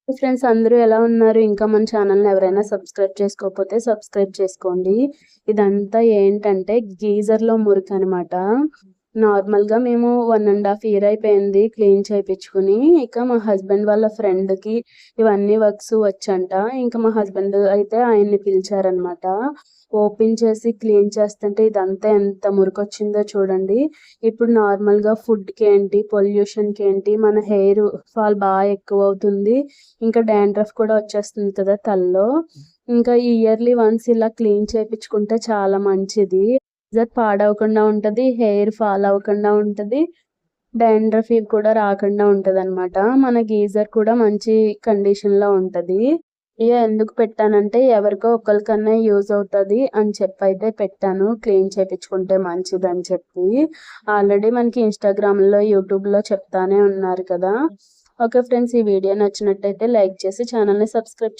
Friends అందరూ ఎలా ఉన్నారు? ఇంకా మన ఛానల్‌ని ఎవరైనా సబ్స్క్రైబ్ చేసుకోకపోతే సబ్స్క్రైబ్ చేసుకోండి. ఇదంతా ఏంటంటే గీజర్‌లో మురికనమాట. నార్మల్‌గా మేము 1 ½ ఇయర్ అయిపోయింది క్లీన్ చేపిచ్చుకొని. ఇక మా హస్బెండ్ వాళ్ళ ఫ్రెండ్‌కి ఇవన్నీ వర్క్స్ వచ్చంట. ఇంకా మా హస్బెండ్ అయితే ఆయన్ని పిలిచారనమాట. ఓపెన్ చేసి క్లీన్ చేస్తుంటే ఇదంతా ఎంత మురికొచ్చిందో చూడండి. ఇప్పుడు నార్మల్‌గా ఫుడ్‌కేంటి, పొల్యూషన్‌కేంటి మన హెయిర్ ఫాల్ ఎక్కువవుతుంది. ఇంకా డాండ్రఫ్ కూడా వచ్చేస్తుంది కదా తలలో. ఇంకా ఇయర్లీ వన్స్ ఇలా క్లీన్ చేపిచ్చుకుంటే చాలా మంచిది. పాడవకుండా ఉంటది. హెయిర్ ఫాల్ అవ్వకుండా ఉంటది. డాండ్రఫ్ ఇవి కూడా రాకుండా ఉంటదనమాట. మన గీజర్ కూడా మంచి కండిషన్‌లో ఉంటది. ఎందుకు పెట్టానంటే ఎవరికో ఒకళ్ళకన్నా యూజ్ అవుతది అని చెప్పైతే పెట్టాను. క్లీన్ చేపిచ్చుకుంటే మంచిదని చెప్పి. ఆల్రెడీ మనకి ఇన్‌స్టాగ్రామ్‌లో, యూట్యూబ్‌లో చెప్తానే ఉన్నారు కదా! ఓకే ఫ్రెండ్స్, ఈ వీడియో నచ్చినట్టయితే లైక్ చేసి ఛానల్‌ని సబ్స్క్రైబ్